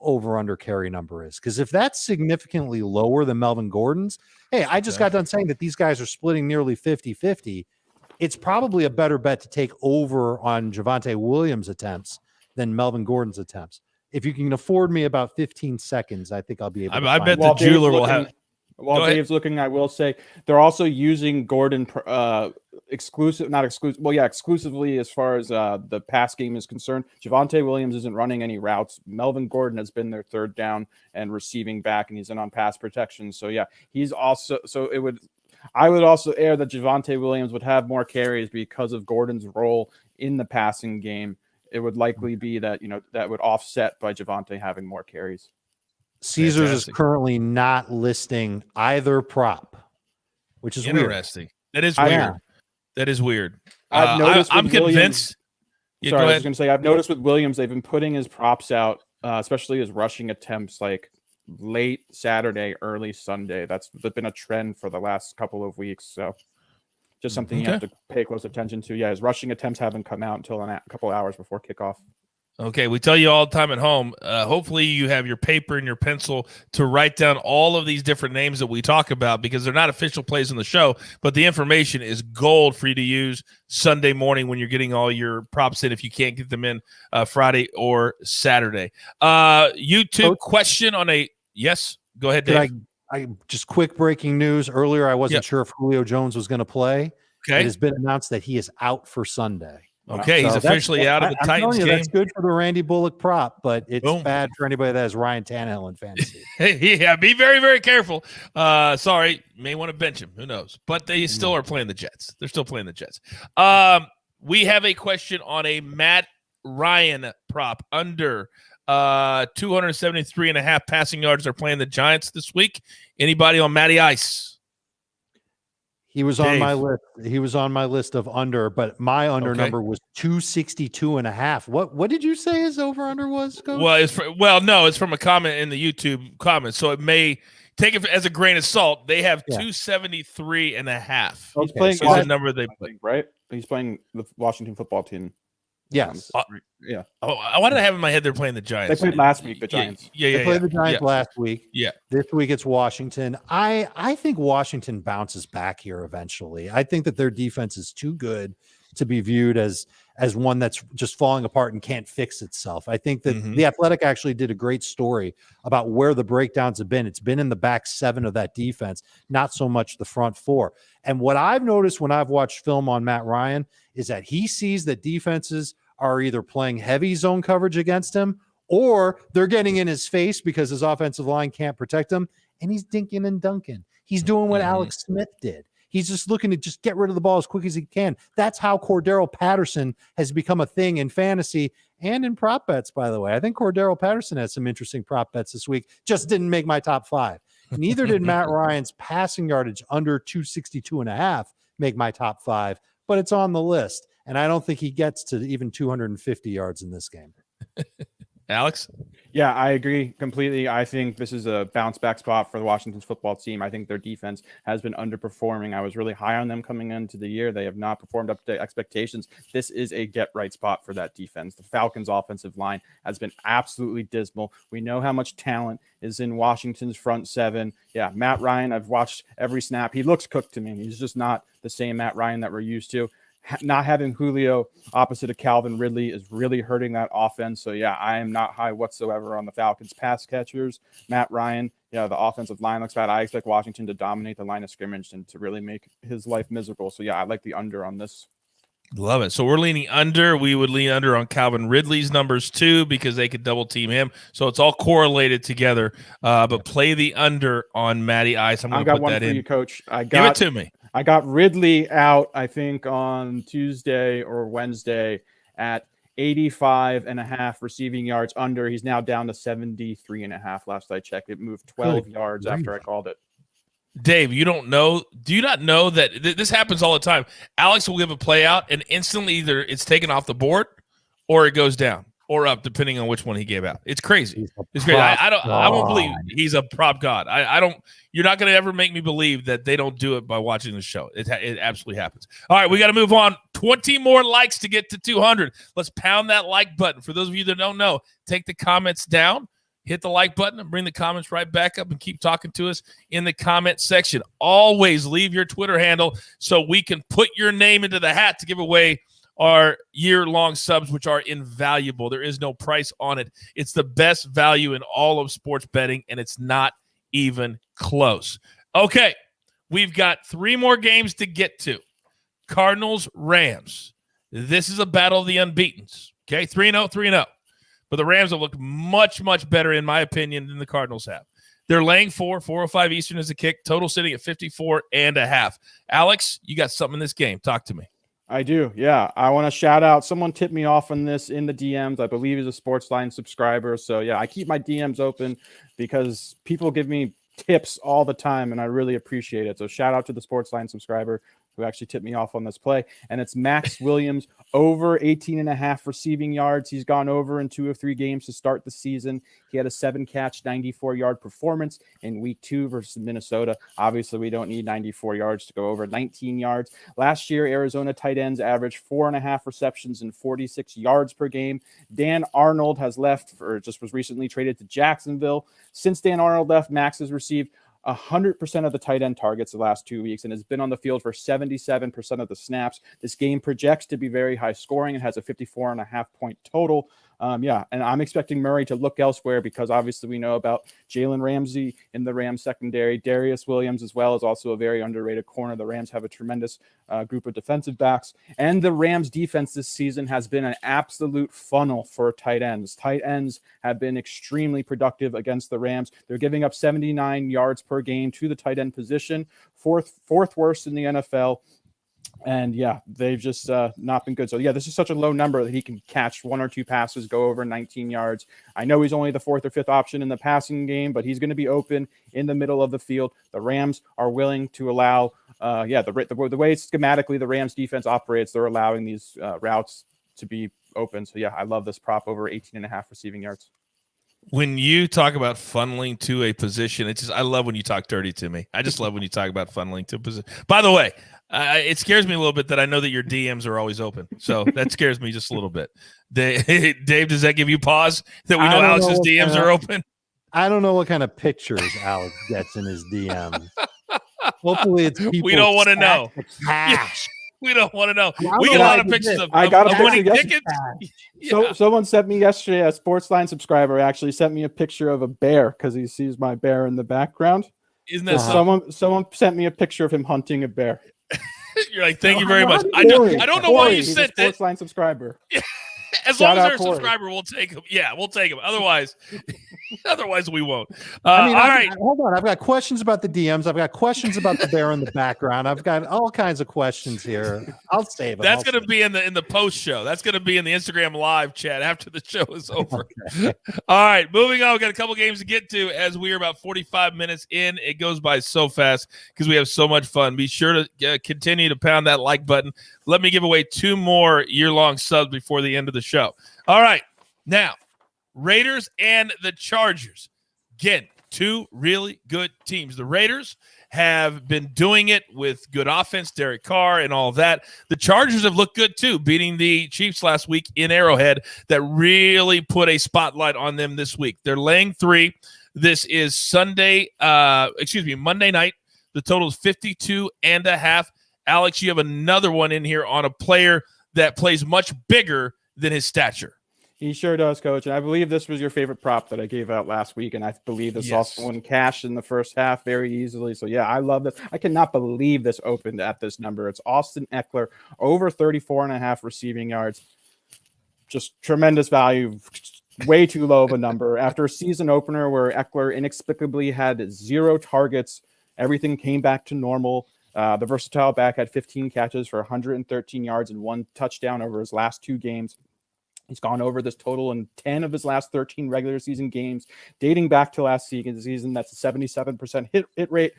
over under carry number is, because if that's significantly lower than Melvin Gordon's, hey, I just got done saying that these guys are splitting nearly 50-50. It's probably a better bet to take over on Javante Williams' attempts than Melvin Gordon's attempts. If you can afford me about 15 seconds, I think I'll be able to I bet the jeweler will have. While Dave's looking, I will say they're also using Gordon exclusively as far as the pass game is concerned. Javante Williams isn't running any routes. Melvin Gordon has been their third down and receiving back, and he's in on pass protection. So yeah, he's also I would also air that Javante Williams would have more carries because of Gordon's role in the passing game. It would likely be that that would offset by Javante having more carries. Caesars is currently not listing either prop, which is interesting. Weird. That is weird. That is weird. I've noticed. I'm convinced. I was going to say I've noticed with Williams, they've been putting his props out, especially his rushing attempts, like late Saturday, early Sunday. That's been a trend for the last couple of weeks. So just something you have to pay close attention to. Yeah, his rushing attempts haven't come out until a couple hours before kickoff. Okay, we tell you all the time at home, hopefully you have your paper and your pencil to write down all of these different names that we talk about, because they're not official plays on the show, but the information is gold for you to use Sunday morning when you're getting all your props in if you can't get them in Friday or Saturday. YouTube question on yes, go ahead, Dave. I just quick breaking news. Earlier, I wasn't sure if Julio Jones was going to play. Okay. It has been announced that he is out for Sunday. Okay, he's officially out of the Titans game. That's good for the Randy Bullock prop, but it's bad for anybody that has Ryan Tannehill in fantasy. Yeah, be very, very careful. Sorry, may want to bench him. Who knows? But they still are playing the Jets. They're still playing the Jets. We have a question on a Matt Ryan prop under 273.5 passing yards. Are playing the Giants this week. Anybody on Matty Ice? He was on my list. He was on my list of under, but my under number was 262.5. What did you say his over under was, Coach? Well, it's from a comment in the YouTube comments, so it may take it as a grain of salt. They have 273.5. He's playing the number they play, right? He's playing the Washington football team. Yes. Yeah. Oh, why did I have in my head they're playing the Giants? They played last week, the Giants. They played the Giants last week. Yeah. This week it's Washington. I think Washington bounces back here eventually. I think that their defense is too good to be viewed as one that's just falling apart and can't fix itself. I think that The Athletic actually did a great story about where the breakdowns have been. It's been in the back seven of that defense, not so much the front four. And what I've noticed when I've watched film on Matt Ryan is that he sees that defenses are either playing heavy zone coverage against him or they're getting in his face because his offensive line can't protect him, and he's dinking and dunking. He's doing what Alex Smith did. He's just looking to just get rid of the ball as quick as he can. That's how Cordero Patterson has become a thing in fantasy and in prop bets, by the way. I think Cordero Patterson had some interesting prop bets this week, just didn't make my top five. Neither did Matt Ryan's passing yardage under 262.5 make my top five, but it's on the list. And I don't think he gets to even 250 yards in this game. Alex? Yeah, I agree completely. I think this is a bounce back spot for the Washington's football team. I think their defense has been underperforming. I was really high on them coming into the year. They have not performed up to expectations. This is a get right spot for that defense. The Falcons' offensive line has been absolutely dismal. We know how much talent is in Washington's front seven. Yeah, Matt Ryan, I've watched every snap. He looks cooked to me. He's just not the same Matt Ryan that we're used to. Not having Julio opposite of Calvin Ridley is really hurting that offense. So, yeah, I am not high whatsoever on the Falcons pass catchers. Matt Ryan, the offensive line looks bad. I expect Washington to dominate the line of scrimmage and to really make his life miserable. So, yeah, I like the under on this. Love it. So we're leaning under. We would lean under on Calvin Ridley's numbers too, because they could double team him. So it's all correlated together. But play the under on Matty Ice. I'm going to put that in. I got one for you, Coach. Give it to me. I got Ridley out, I think, on Tuesday or Wednesday at 85.5 receiving yards under. He's now down to 73.5 last I checked. It moved 12 yards after I called it. Dave, you don't know? Do you not know that this happens all the time? Alex will give a play out, and instantly either it's taken off the board or it goes down. or up, depending on which one he gave out. It's crazy. It's Prop crazy. I won't believe god. he's a prop god. I don't. You're not going to ever make me believe that they don't do it by watching the show. It absolutely happens. All right, we got to move on. 20 more likes to get to 200. Let's pound that like button. For those of you that don't know, take the comments down, hit the like button, and bring the comments right back up, and keep talking to us in the comment section. Always leave your Twitter handle so we can put your name into the hat to give away our year-long subs, which are invaluable. There is no price on it. It's the best value in all of sports betting, and it's not even close. Okay, we've got 3 more games to get to. Cardinals, Rams. This is a battle of the unbeatens. Okay, 3-0, 3-0. But the Rams have looked much, much better, in my opinion, than the Cardinals have. They're laying 4:05 Eastern is a kick, total sitting at 54.5. Alex, you got something in this game. Talk to me. I do. Yeah. I want to shout out. Someone tipped me off on this in the DMs. I believe he's a SportsLine subscriber. So yeah, I keep my DMs open because people give me tips all the time and I really appreciate it. So shout out to the SportsLine subscriber who actually tipped me off on this play. And it's Max Williams over 18.5 receiving yards. He's gone over in 2 of 3 games to start the season. He had a 7-catch, 94-yard performance in week 2 versus Minnesota. Obviously, we don't need 94 yards to go over 19 yards. Last year, Arizona tight ends averaged 4.5 receptions and 46 yards per game. Dan Arnold has left, or just was recently traded to Jacksonville. Since Dan Arnold left, Max has received 100% of the tight end targets the last 2 weeks and has been on the field for 77% of the snaps. This game projects to be very high scoring and has a 54.5 point total. And I'm expecting Murray to look elsewhere because obviously we know about Jalen Ramsey in the Rams secondary. Darius Williams as well is also a very underrated corner. The Rams have a tremendous group of defensive backs. And the Rams defense this season has been an absolute funnel for tight ends. Tight ends have been extremely productive against the Rams. They're giving up 79 yards per game to the tight end position, fourth worst in the NFL. And yeah, they've just not been good. So yeah, this is such a low number that he can catch 1 or 2 passes, go over 19 yards. I know he's only the 4th or 5th option in the passing game, but he's going to be open in the middle of the field. The Rams are willing to allow, the way schematically the Rams defense operates, they're allowing these routes to be open. So yeah, I love this prop over 18.5 receiving yards. When you talk about funneling to a position, I love when you talk dirty to me. I just love when you talk about funneling to a position. By the way, it scares me a little bit that I know that your DMs are always open. So that scares me just a little bit. Dave, does that give you pause that we know Alex's DMs are open? I don't know what kind of pictures Alex gets in his DMs. Hopefully it's people. We don't want to know. Cash. We don't want to know. We get a lot of pictures of winning tickets. So someone sent me yesterday, a SportsLine subscriber actually sent me a picture of a bear because he sees my bear in the background. Isn't that someone sent me a picture of him hunting a bear. You're like, thank you very much. I don't know why you sent that. SportsLine subscriber. As long as they're a subscriber, we'll take them. Yeah, we'll take them. Otherwise we won't. All right. Hold on. I've got questions about the DMs. I've got questions about the bear in the background. I've got all kinds of questions here. I'll save them. That's going to be in the post show. That's going to be in the Instagram live chat after the show is over. Okay. All right, moving on. We've got a couple games to get to as we are about 45 minutes in. It goes by so fast because we have so much fun. Be sure to continue to pound that like button. Let me give away 2 more year-long subs before the end of the show. All right, now Raiders and the Chargers. Again, 2 really good teams. The Raiders have been doing it with good offense, Derek Carr and all that. The Chargers have looked good too, beating the Chiefs last week in Arrowhead. That really put a spotlight on them this week. They're laying 3. This is Monday night. The total is 52.5. Alex, you have another one in here on a player that plays much bigger than his stature. He sure does, Coach. And I believe this was your favorite prop that I gave out last week. And I believe this also won cash in the first half very easily. So, yeah, I love this. I cannot believe this opened at this number. It's Austin Eckler, over 34.5 receiving yards. Just tremendous value. Way too low of a number. After a season opener where Eckler inexplicably had 0 targets, everything came back to normal. The versatile back had 15 catches for 113 yards and 1 touchdown over his last 2 games. He's gone over this total in 10 of his last 13 regular season games, dating back to last season. That's a 77% hit rate.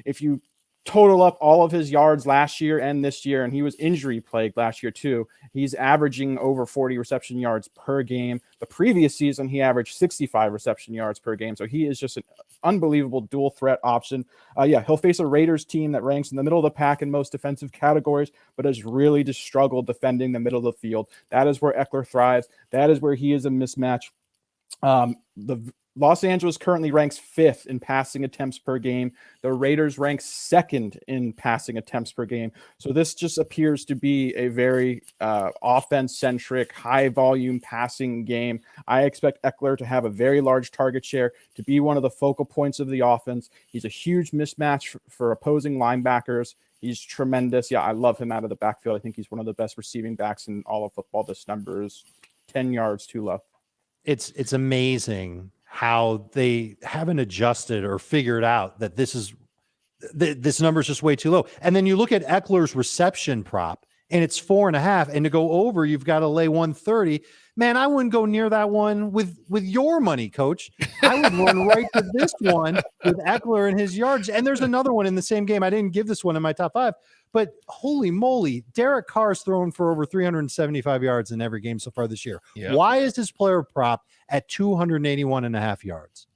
If you total up all of his yards last year and this year, and he was injury plagued last year too. He's averaging over 40 reception yards per game. The previous season, he averaged 65 reception yards per game. So he is just an unbelievable dual threat option. He'll face a Raiders team that ranks in the middle of the pack in most defensive categories, but has really just struggled defending the middle of the field. That is where Eckler thrives. That is where he is a mismatch. The Los Angeles currently ranks 5th in passing attempts per game. The Raiders rank 2nd in passing attempts per game. So this just appears to be a very offense-centric, high-volume passing game. I expect Eckler to have a very large target share, to be one of the focal points of the offense. He's a huge mismatch for opposing linebackers. He's tremendous. Yeah, I love him out of the backfield. I think he's one of the best receiving backs in all of football. This number is 10 yards too low. It's amazing how they haven't adjusted or figured out that this number is just way too low. And then you look at Eckler's reception prop and it's 4.5, and to go over, you've got to lay 130. Man, I wouldn't go near that one with your money, Coach. I would run right to this one with Eckler and his yards. And there's another one in the same game. I didn't give this one in my top 5, but holy moly, Derek Carr's thrown for over 375 yards in every game so far this year. Yep. Why is his player prop at 281.5 yards?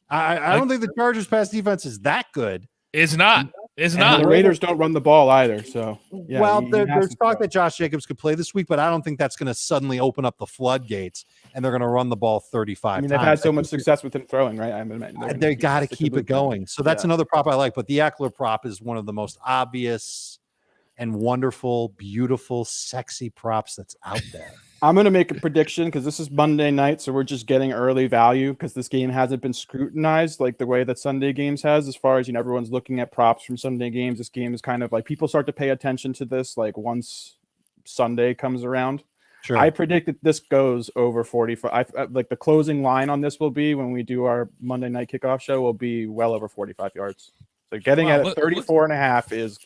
I don't think the Chargers pass defense is that good. It's not. It's not. The Raiders don't run the ball either. So, yeah, well, there's talk that Josh Jacobs could play this week, but I don't think that's going to suddenly open up the floodgates and they're going to run the ball 35 times. They've had so much success with him throwing, right? They got to keep it going. So that's another prop I like. But the Eckler prop is one of the most obvious and wonderful, beautiful, sexy props that's out there. I'm going to make a prediction because this is Monday night, so we're just getting early value because this game hasn't been scrutinized like the way that Sunday games has. As far as, everyone's looking at props from Sunday games. This game is kind of like people start to pay attention to this like once Sunday comes around. Sure. I predict that this goes over 45. Like the closing line on this will be when we do our Monday night kickoff show will be well over 45 yards. So getting at 34.5 is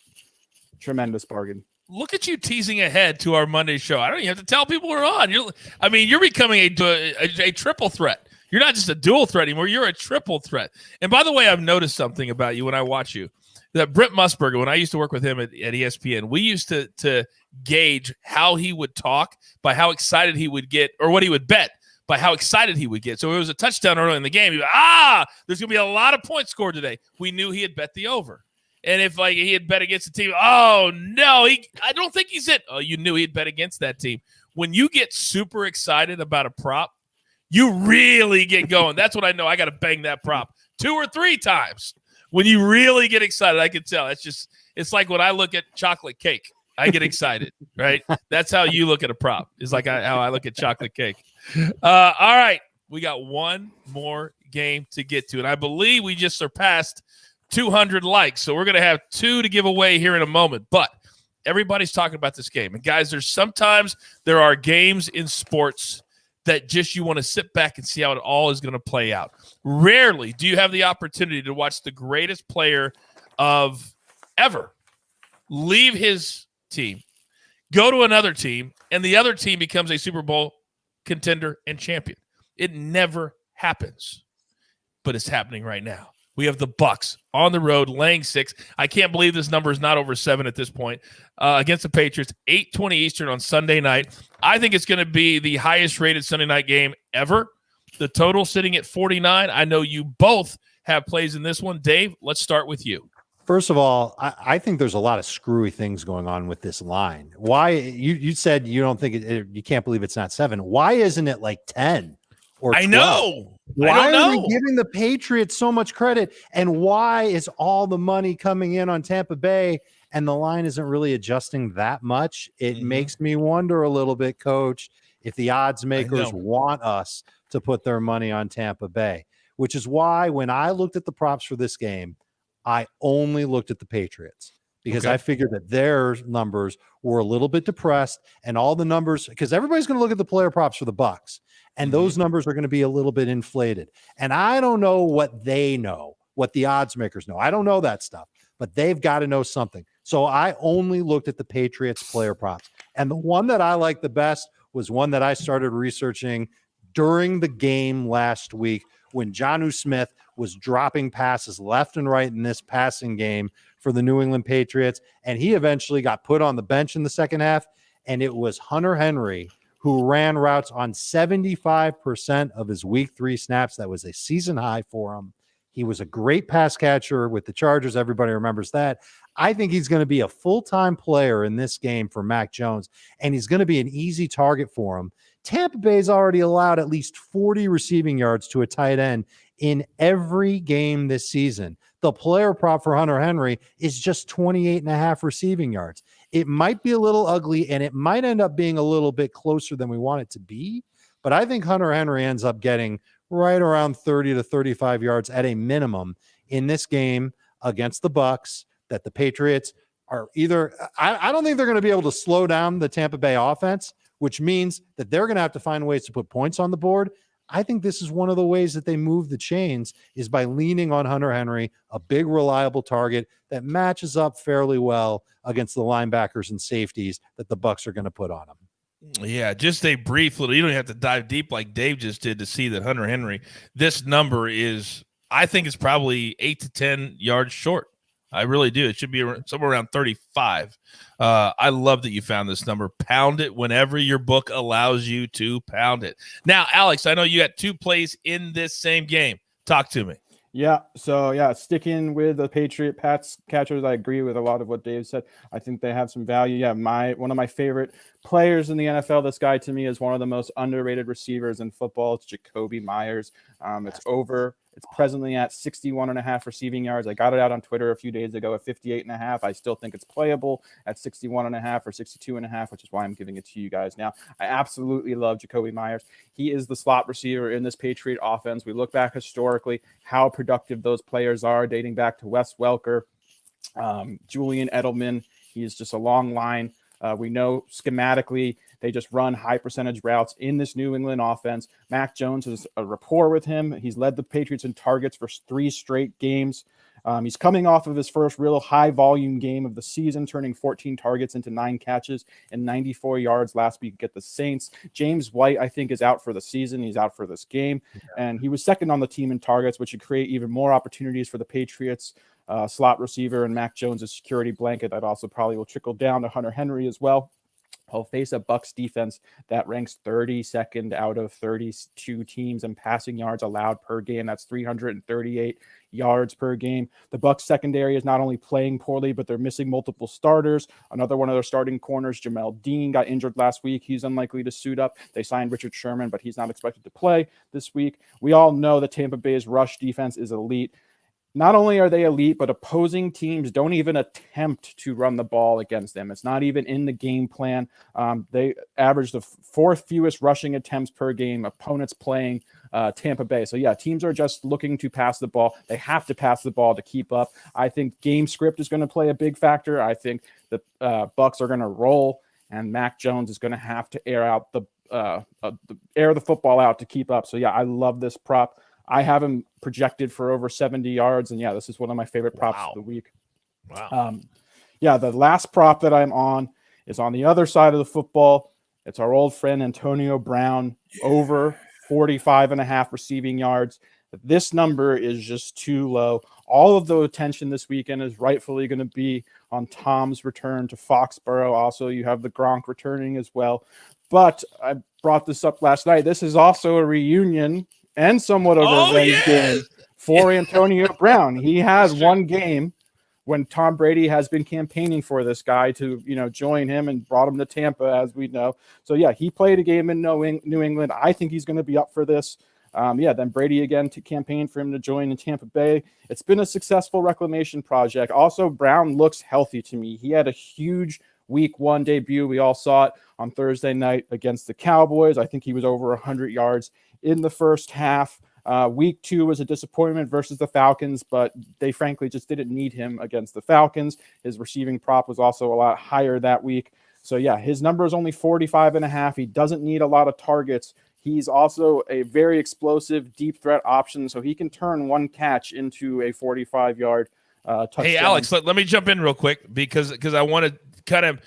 tremendous bargain. Look at you teasing ahead to our Monday show. I don't even have to tell people we're on. You're becoming a triple threat. You're not just a dual threat anymore. You're a triple threat. And by the way, I've noticed something about you when I watch you. That Brent Musburger, when I used to work with him at ESPN, we used to gauge how he would talk by how excited he would get, or what he would bet by how excited he would get. So it was a touchdown early in the game. He'd be, there's going to be a lot of points scored today. We knew he had bet the over. And if he had bet against the team, oh no, I don't think he's it. Oh, you knew he'd bet against that team. When you get super excited about a prop, you really get going. That's what I know. I got to bang that prop 2 or 3 times. When you really get excited, I can tell. It's like when I look at chocolate cake, I get excited, right? That's how you look at a prop. It's like how I look at chocolate cake. All right, we got one more game to get to, and I believe we just surpassed 200 likes. So we're going to have 2 to give away here in a moment. But everybody's talking about this game. And guys, sometimes there are games in sports that just you want to sit back and see how it all is going to play out. Rarely do you have the opportunity to watch the greatest player of ever leave his team, go to another team, and the other team becomes a Super Bowl contender and champion. It never happens, but it's happening right now. We have the Bucs on the road, laying 6. I can't believe this number is not over 7 at this point. Against the Patriots, 8:20 Eastern on Sunday night. I think it's going to be the highest-rated Sunday night game ever. The total sitting at 49. I know you both have plays in this one. Dave, let's start with you. First of all, I think there's a lot of screwy things going on with this line. Why you said you don't think you can't believe it's not 7. Why isn't it like 10? Or 12? I know. Why are we giving the Patriots so much credit? And why is all the money coming in on Tampa Bay and the line isn't really adjusting that much? It makes me wonder a little bit, Coach, if the odds makers want us to put their money on Tampa Bay, which is why when I looked at the props for this game, I only looked at the Patriots because I figured that their numbers were a little bit depressed and all the numbers, because everybody's going to look at the player props for the Bucs. And those numbers are going to be a little bit inflated. And I don't know what they know, what the odds makers know. I don't know that stuff, but they've got to know something. So I only looked at the Patriots player props. And the one that I liked the best was one that I started researching during the game last week when Jonnu Smith was dropping passes left and right in this passing game for the New England Patriots, and he eventually got put on the bench in the second half, and it was Hunter Henry who ran routes on 75% of his week 3 snaps. That was a season high for him. He was a great pass catcher with the Chargers. Everybody remembers that. I think he's going to be a full-time player in this game for Mac Jones, and he's going to be an easy target for him. Tampa Bay's already allowed at least 40 receiving yards to a tight end in every game this season. The player prop for Hunter Henry is just 28.5 receiving yards. It might be a little ugly, and it might end up being a little bit closer than we want it to be, but I think Hunter Henry ends up getting right around 30 to 35 yards at a minimum in this game against the Bucs, that the Patriots are either – I don't think they're going to be able to slow down the Tampa Bay offense, which means that they're going to have to find ways to put points on the board. I think this is one of the ways that they move the chains is by leaning on Hunter Henry, a big, reliable target that matches up fairly well against the linebackers and safeties that the Bucs are going to put on him. Yeah, just a brief little – you don't have to dive deep like Dave just did to see that Hunter Henry, this number is – I think it's probably 8 to 10 yards short. I really do. It should be somewhere around 35. I love that you found this number. Pound it whenever your book allows you to pound it. Now, Alex, I know you got 2 plays in this same game. Talk to me. Yeah. So, sticking with the Patriot Pats catchers, I agree with a lot of what Dave said. I think they have some value. Yeah, one of my favorite players in the NFL, this guy to me is one of the most underrated receivers in football. It's Jacoby Myers. It's presently at 61.5 receiving yards. I got it out on Twitter a few days ago at 58.5. I still think it's playable at 61.5 or 62.5, which is why I'm giving it to you guys now. I absolutely love Jacoby Myers. He is the slot receiver in this Patriot offense. We look back historically how productive those players are, dating back to Wes Welker, Julian Edelman. He's just a long line. We know schematically they just run high percentage routes in this New England offense. Mac Jones has a rapport with him. He's led the Patriots in targets for 3 straight games. He's coming off of his first real high volume game of the season, turning 14 targets into 9 catches and 94 yards last week at the Saints. James White, I think, is out for the season. He's out for this game. And he was second on the team in targets, which would create even more opportunities for the Patriots. Slot receiver and Mac Jones' security blanket. That also probably will trickle down to Hunter Henry as well. He'll face a Bucs defense that ranks 32nd out of 32 teams in passing yards allowed per game. That's 338 yards per game. The Bucs secondary is not only playing poorly, but they're missing multiple starters. Another one of their starting corners, Jamel Dean, got injured last week. He's unlikely to suit up. They signed Richard Sherman, but he's not expected to play this week. We all know that Tampa Bay's rush defense is elite. Not only are they elite, but opposing teams don't even attempt to run the ball against them. It's not even in the game plan. They average the 4th fewest rushing attempts per game, opponents playing Tampa Bay. So, teams are just looking to pass the ball. They have to pass the ball to keep up. I think game script is going to play a big factor. I think the Bucs are going to roll, and Mac Jones is going to have to air the football out to keep up. So, I love this prop. I have him projected for over 70 yards. And this is one of my favorite props of the week. Wow. The last prop that I'm on is on the other side of the football. It's our old friend Antonio Brown, over 45.5 receiving yards. This number is just too low. All of the attention this weekend is rightfully going to be on Tom's return to Foxborough. Also, you have the Gronk returning as well. But I brought this up last night. This is also a reunion and somewhat of a revenge game for Antonio Brown. He has one game when Tom Brady has been campaigning for this guy to, join him and brought him to Tampa, as we know. So, he played a game in New England. I think he's going to be up for this. Then Brady again to campaign for him to join in Tampa Bay. It's been a successful reclamation project. Also, Brown looks healthy to me. He had a huge week 1 debut. We all saw it on Thursday night against the Cowboys. I think he was over 100 yards in the first half. Week 2 was a disappointment versus the Falcons, but they frankly just didn't need him against the Falcons. His receiving prop was also a lot higher that week. So his number is only 45.5. He doesn't need a lot of targets. He's also a very explosive deep threat option, so he can turn one catch into a 45-yard touchdown. Hey, Alex, let me jump in real quick because I want to kind of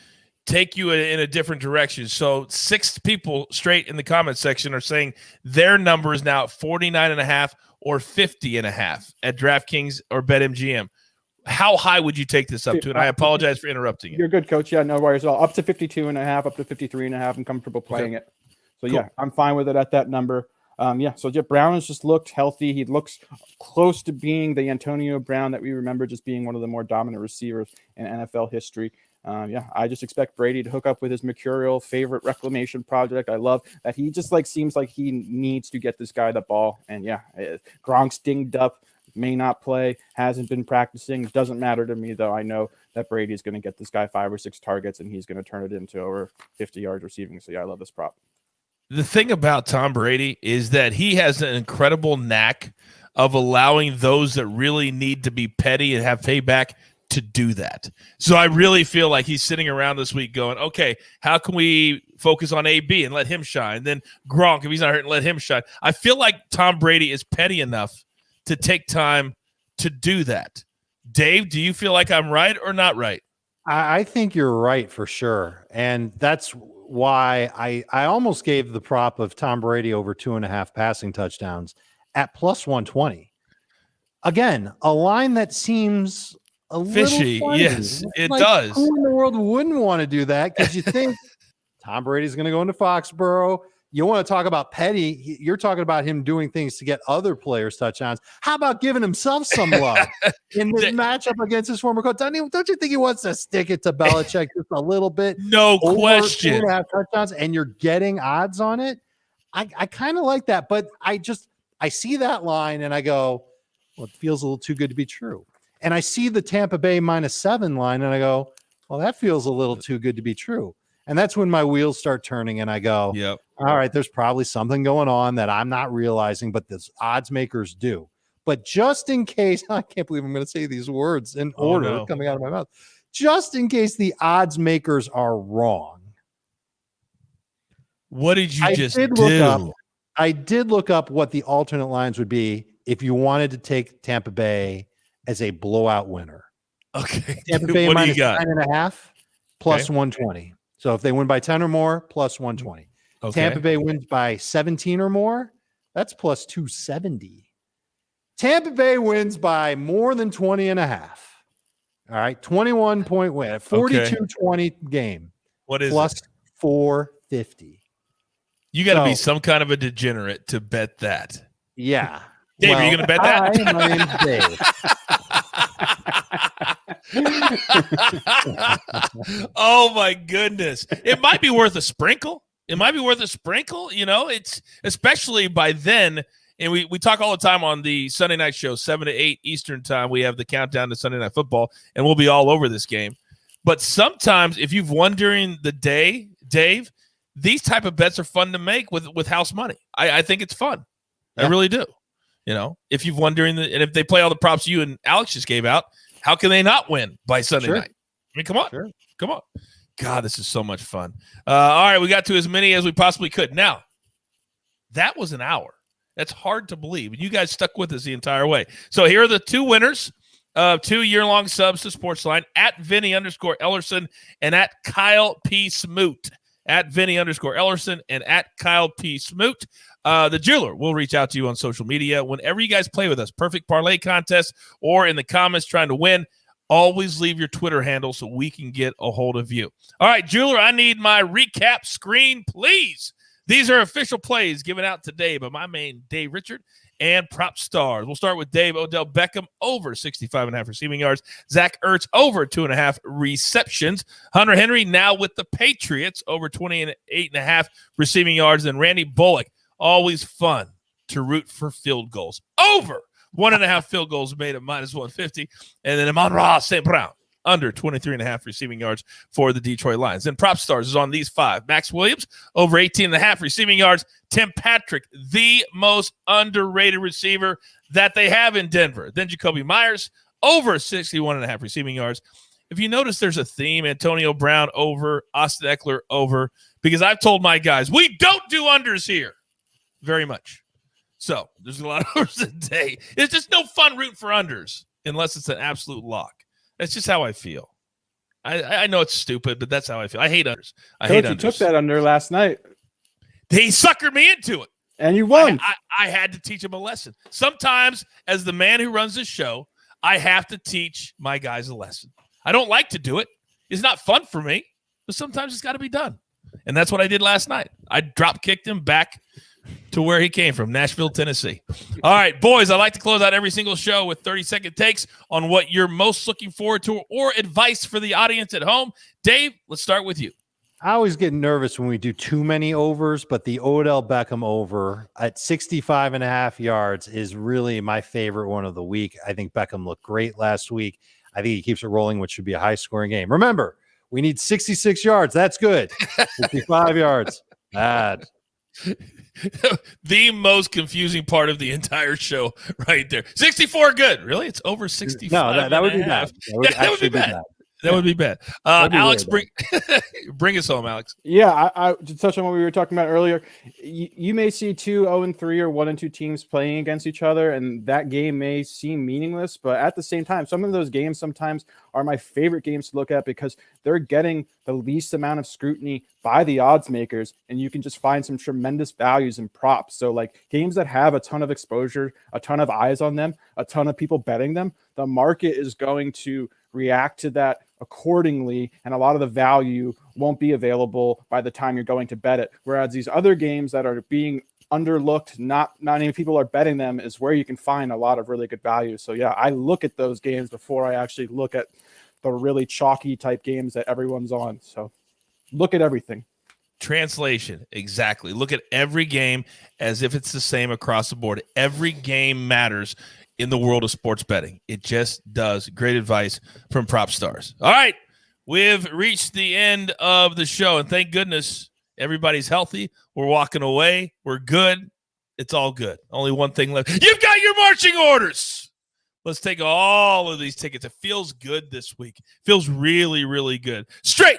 take you in a different direction. So 6 people straight in the comment section are saying their number is now 49.5 or 50.5 at DraftKings or BetMGM. How high would you take this up to? And I apologize for interrupting you. You're good, Coach. Yeah, no worries at all. Up to 52.5, up to 53.5. I'm comfortable playing it. So, Cool. yeah, I'm fine with it at that number. So Brown has just looked healthy. He looks close to being the Antonio Brown that we remember just being one of the more dominant receivers in NFL history. I just expect Brady to hook up with his mercurial favorite reclamation project. I love that he just seems like he needs to get this guy the ball. And Gronk's dinged up, may not play, hasn't been practicing. Doesn't matter to me, though. I know that Brady is going to get this guy 5 or 6 targets, and he's going to turn it into over 50 yards receiving. So, I love this prop. The thing about Tom Brady is that he has an incredible knack of allowing those that really need to be petty and have payback to do that. So I really feel like he's sitting around this week going, okay, how can we focus on AB and let him shine? Then Gronk, if he's not hurt, let him shine. I feel like Tom Brady is petty enough to take time to do that. Dave, do you feel like I'm right or not right? I think you're right for sure. And that's why I almost gave the prop of Tom Brady over 2.5 passing touchdowns at plus 120. Again, a line that seems a fishy. Little funny. Yes, it does. Who in the world wouldn't want to do that? Because you think Tom Brady's going to go into Foxborough. You want to talk about petty. You're talking about him doing things to get other players touchdowns. How about giving himself some love in this matchup against his former coach? Don't you think he wants to stick it to Belichick just a little bit? No question. 2.5 touchdowns, and you're getting odds on it. I kind of like that, but I see that line and I go, well, it feels a little too good to be true. And I see the Tampa Bay -7 line and I go, well, that feels a little too good to be true. And that's when my wheels start turning and I go, yep. All right, there's probably something going on that I'm not realizing, but the odds makers do. But just in case, I can't believe I'm going to say these words in order coming out of my mouth. Just in case the odds makers are wrong. What did you just do? I did look up what the alternate lines would be if you wanted to take Tampa Bay as a blowout winner. Okay. Tampa Bay minus 9.5 plus 120. So if they win by 10 or more, plus 120. Okay. Tampa Bay wins by 17 or more, that's plus 270. Tampa Bay wins by more than 20.5. All right, 21-point win, 42-20 game. What is plus it? 450. You got to be some kind of a degenerate to bet that. Yeah. Dave, are you going to bet that? My name's Dave. Oh, my goodness. It might be worth a sprinkle. It's especially by then. And we talk all the time on the Sunday night show, 7 to 8 Eastern time. We have the countdown to Sunday Night Football, and we'll be all over this game. But sometimes if you've won during the day, Dave, these type of bets are fun to make with house money. I think it's fun. Yeah. I really do. If you've won and if they play all the props you and Alex just gave out, how can they not win by Sunday night? I mean, come on. Sure. Come on. God, this is so much fun. All right, we got to as many as we possibly could. Now, that was an hour. That's hard to believe. And you guys stuck with us the entire way. So here are the 2 winners of 2 year-long subs to SportsLine, at Vinny_Ellerson and at Kyle P. Smoot. At Vinny_Ellerson and at Kyle P. Smoot. The jeweler will reach out to you on social media whenever you guys play with us. Perfect parlay contest or in the comments trying to win. Always leave your Twitter handle so we can get a hold of you. All right, jeweler, I need my recap screen, please. These are official plays given out today by my man Dave Richard and Prop Stars. We'll start with Dave. Odell Beckham over 65.5 receiving yards. Zach Ertz over 2.5 receptions. Hunter Henry now with the Patriots over 28.5 receiving yards. And Randy Bullock, always fun to root for field goals. Over 1.5 field goals made at minus 150. And then Amon-Ra St. Brown under 23.5 receiving yards for the Detroit Lions. Then Prop Stars is on these 5. Max Williams over 18.5 receiving yards. Tim Patrick, the most underrated receiver that they have in Denver. Then Jacoby Myers over 61.5 receiving yards. If you notice, there's a theme. Antonio Brown over, Austin Eckler over, because I've told my guys, we don't do unders here very much. So there's a lot of overs today. It's just no fun rooting for unders unless it's an absolute lock. That's just how I feel. I know it's stupid, but that's how I feel. I hate unders. Coach, you took that under last night. He suckered me into it. And you won. I had to teach him a lesson. Sometimes, as the man who runs this show, I have to teach my guys a lesson. I don't like to do it. It's not fun for me, but sometimes it's got to be done. And that's what I did last night. I drop kicked him back to where he came from, Nashville, Tennessee. All right, boys, I like to close out every single show with 30-second takes on what you're most looking forward to or advice for the audience at home. Dave, let's start with you. I always get nervous when we do too many overs, but the Odell Beckham over at 65.5 yards is really my favorite one of the week. I think Beckham looked great last week. I think he keeps it rolling, which should be a high-scoring game. Remember, we need 66 yards. That's good. 65 yards. Bad. The most confusing part of the entire show right there. 64 good. Really? It's over 65. No, that would be bad. That would be bad. That would be bad. Alex, bring us home, Alex. Yeah, I to touch on what we were talking about earlier, you may see 2 0-3 or 1-2 teams playing against each other, and that game may seem meaningless. But at the same time, some of those games sometimes are my favorite games to look at because they're getting the least amount of scrutiny by the odds makers, and you can just find some tremendous values in props. So like games that have a ton of exposure, a ton of eyes on them, a ton of people betting them, the market is going to react to that accordingly, and a lot of the value won't be available by the time you're going to bet it. Whereas these other games that are being underlooked, not many people are betting them, is where you can find a lot of really good value. So yeah, I look at those games before I actually look at the really chalky type games that everyone's on. So look at everything. Translation, exactly. Look at every game as if it's the same across the board. Every game matters in the world of sports betting. It just does. Great advice from Prop Stars. All right, we've reached the end of the show, and thank goodness everybody's healthy. We're walking away. We're good. It's all good. Only one thing left. You've got your marching orders. Let's take all of these tickets. It feels good this week. Feels really, really good. Straight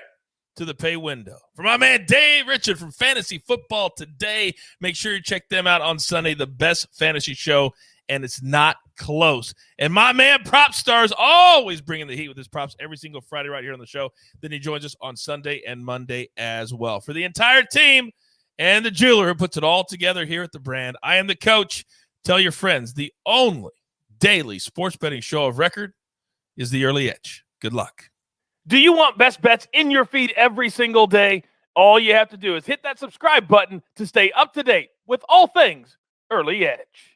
to the pay window. For my man Dave Richard from Fantasy Football Today, make sure you check them out on Sunday, the best fantasy show, and it's not close. And my man Prop Stars always bringing the heat with his props every single Friday right here on the show. Then he joins us on Sunday and Monday as well. For the entire team and the jeweler who puts it all together here at the brand, I am the coach. Tell your friends the only daily sports betting show of record is the Early Edge. Good luck. Do you want best bets in your feed every single day? All you have to do is hit that subscribe button to stay up to date with all things Early Edge.